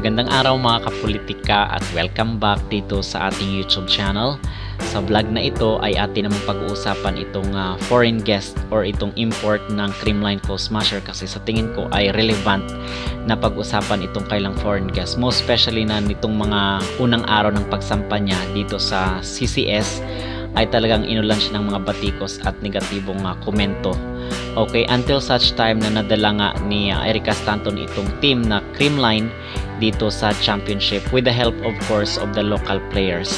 Magandang araw mga kapolitika at welcome back dito sa ating YouTube channel. Sa vlog na ito ay atin namang pag-uusapan itong foreign guest or itong import ng Creamline Cold Smasher kasi sa tingin ko ay relevant na pag-usapan itong kailang foreign guest. Most especially na nitong mga unang araw ng pagsampa niya dito sa CCS ay talagang inulan siya ng mga batikos at negatibong komento. Okay, until such time na nadala nga ni Erica Stanton itong team na Creamline dito sa championship with the help of course of the local players.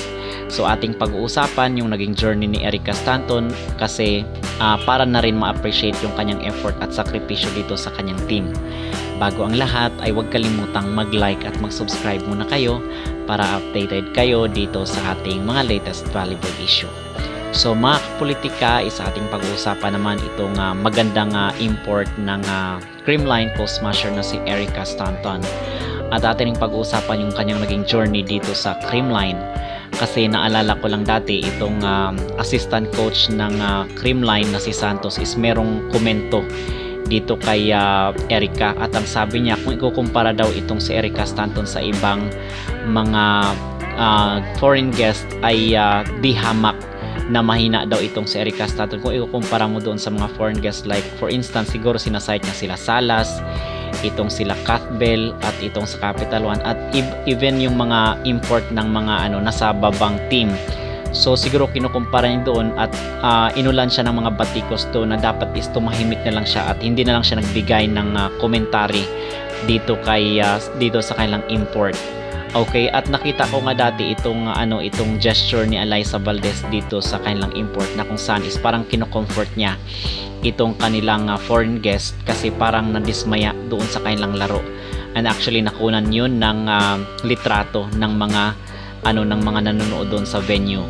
So ating pag-uusapan yung naging journey ni Erica Stanton kasi para na rin ma-appreciate yung kanyang effort at sakripisyo dito sa kanyang team. Bago ang lahat ay huwag kalimutang mag-like at mag-subscribe muna kayo para updated kayo dito sa ating mga latest volleyball issue. So mga kapolitika, isa ating pag-uusapan naman itong magandang import ng Creamline Cold Smasher na si Erica Stanton. At ating pag-uusapan yung kanyang naging journey dito sa Creamline. Kasi naalala ko lang dati itong assistant coach ng Creamline na si Santos is merong komento dito kay Erica at ang sabi niya kung ikukumpara daw itong si Erica Stanton sa ibang mga foreign guest ay di hamak na mahina daw itong si Erica Stanton kung ikukumpara mo doon sa mga foreign guests like for instance siguro sinasite niya sila Salas, itong sila Cuthbell at itong sa Capital One at even yung mga import ng mga nasa babang team. So siguro kinukumpara niya doon at inulan siya ng mga batikos to na dapat is tumahimik na lang siya at hindi na lang siya nagbigay ng komentary dito dito sa kanilang import. Okay, at nakita ko nga dati itong gesture ni Alyssa Valdez dito sa kanilang import na kung saan is parang kino-comfort niya itong kanilang foreign guest kasi parang nadismaya doon sa kanilang laro. And actually nakunan yun ng litrato ng mga nanonood doon sa venue.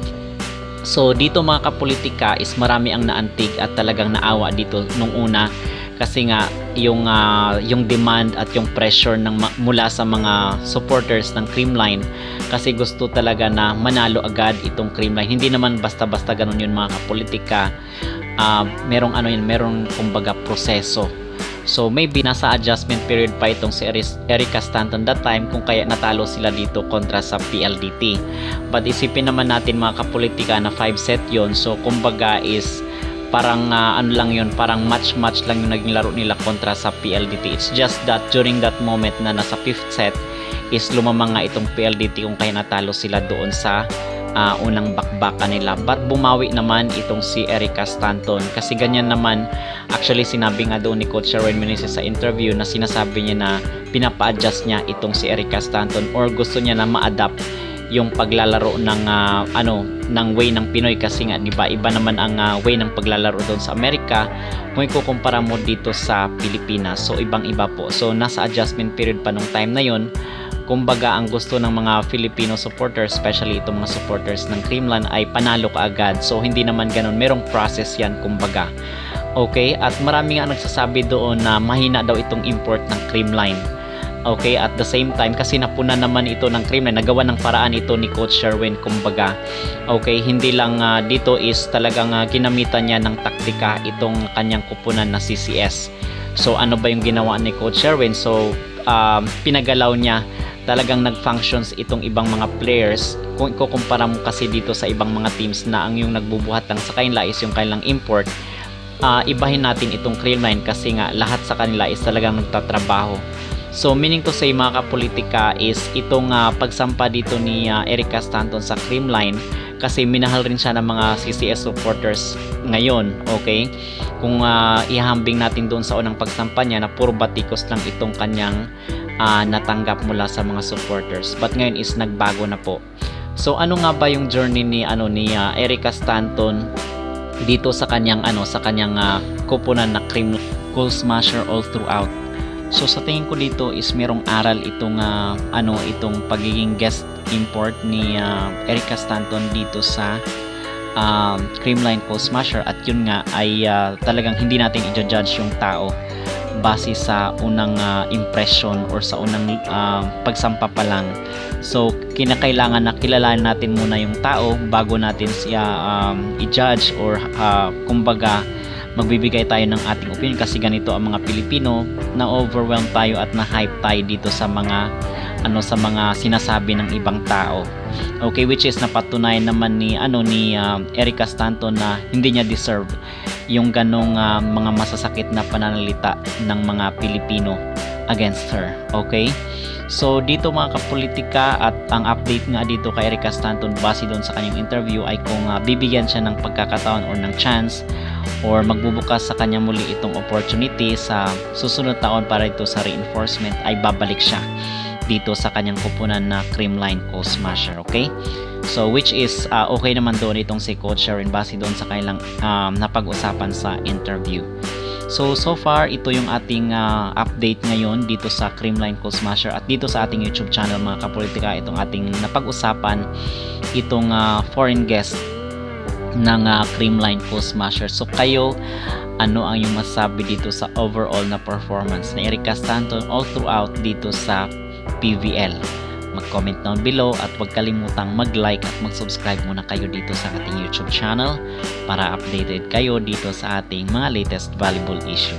So dito mga kapolitika is marami ang naantig at talagang naawa dito nung una kasi nga yung demand at yung pressure mula sa mga supporters ng Creamline kasi gusto talaga na manalo agad itong Creamline. Hindi naman basta-basta ganun yun mga kapolitika. Merong kumbaga proseso. So maybe nasa adjustment period pa itong si Erica Stanton that time kung kaya natalo sila dito kontra sa PLDT. But isipin naman natin mga kapolitika na 5 set yon. So kumbaga is parang lang yun, parang match lang yung naging laro nila kontra sa PLDT. It's just that during that moment na nasa 5th set is lumamang nga itong PLDT kung kaya natalo sila doon sa unang bakbakan nila. But bumawi naman itong si Erica Stanton kasi ganyan naman actually sinabi nga doon ni Coach Sherwin Meneses sa interview na sinasabi niya na pinapa-adjust niya itong si Erica Stanton or gusto niya na ma-adapt yung paglalaro ng way ng Pinoy kasi nga 'di ba iba naman ang way ng paglalaro doon sa Amerika kung ikukumpara mo dito sa Pilipinas. So ibang-iba po. So nasa adjustment period pa nung time na 'yon. Kumbaga ang gusto ng mga Filipino supporters, especially itong mga supporters ng Creamline ay panalo kaagad. So hindi naman ganoon, merong process 'yan kumbaga. Okay, at marami nga nagsasabi doon na mahina daw itong import ng Creamline. Okay, at the same time kasi napunan naman ito ng Creamline, nagawa ng paraan ito ni Coach Sherwin kumbaga. Okay, hindi lang dito is talagang ginamitan niya ng taktika itong kanyang kupunan na CCS. So ano ba yung ginawa ni Coach Sherwin? So pinagalaw niya, talagang nag-functions itong ibang mga players. Kung ikukumpara mo kasi dito sa ibang mga teams na ang yung nagbubuhat lang sa kanila is yung kanilang import, ibahin natin itong Creamline kasi nga lahat sa kanila is talagang nagtatrabaho. So meaning to say mga kapolitika is itong pagsampa dito ni Erica Stanton sa Creamline kasi minahal rin siya ng mga CCS supporters ngayon. Okay, kung ihambing natin doon sa unang pagsampa niya na puro batikos lang itong kanyang natanggap mula sa mga supporters, but ngayon is nagbago na po. So ano nga ba yung journey ni Erica Stanton dito sa kanyang kupunan na Creamline Cold Smasher all throughout? So sa tingin ko dito is merong aral itong pagiging guest import ni Erica Stanton dito sa Creamline Cold Smasher at yun nga ay talagang hindi natin i-judge yung tao base sa unang impression or sa unang pagsampa pa lang. So kinakailangan na kilalanin natin muna yung tao bago natin siya i-judge or kumbaga magbibigay tayo ng ating opinion kasi ganito ang mga Pilipino, na overwhelm tayo at na-hype tayo dito sa mga sa mga sinasabi ng ibang tao. Okay, which is napatunayan naman ni Erica Stanton na hindi niya deserve yung ganong mga masasakit na pananalita ng mga Pilipino against her. Okay? So dito mga kapolitika, at ang update nga dito kay Erica Stanton base doon sa kanyang interview ay kung bibigyan siya ng pagkakataon or ng chance or magbubukas sa kanya muli itong opportunity sa susunod taon para ito sa reinforcement, ay babalik siya dito sa kanyang kupunan na Creamline Coal Smasher. Okay? So which is okay naman doon itong si Coach Sharon base doon sa kanilang napag-usapan sa interview. So far ito yung ating update ngayon dito sa Creamline Coal Smasher at dito sa ating YouTube channel mga kapolitika, itong ating napag-usapan itong foreign guest ng Creamline Coal Smasher. So kayo, ano ang yung masabi dito sa overall na performance ni Erica Stanton all throughout dito sa PVL? Mag-comment down below at huwag kalimutang mag-like at mag-subscribe muna kayo dito sa ating YouTube channel para updated kayo dito sa ating mga latest valuable issue.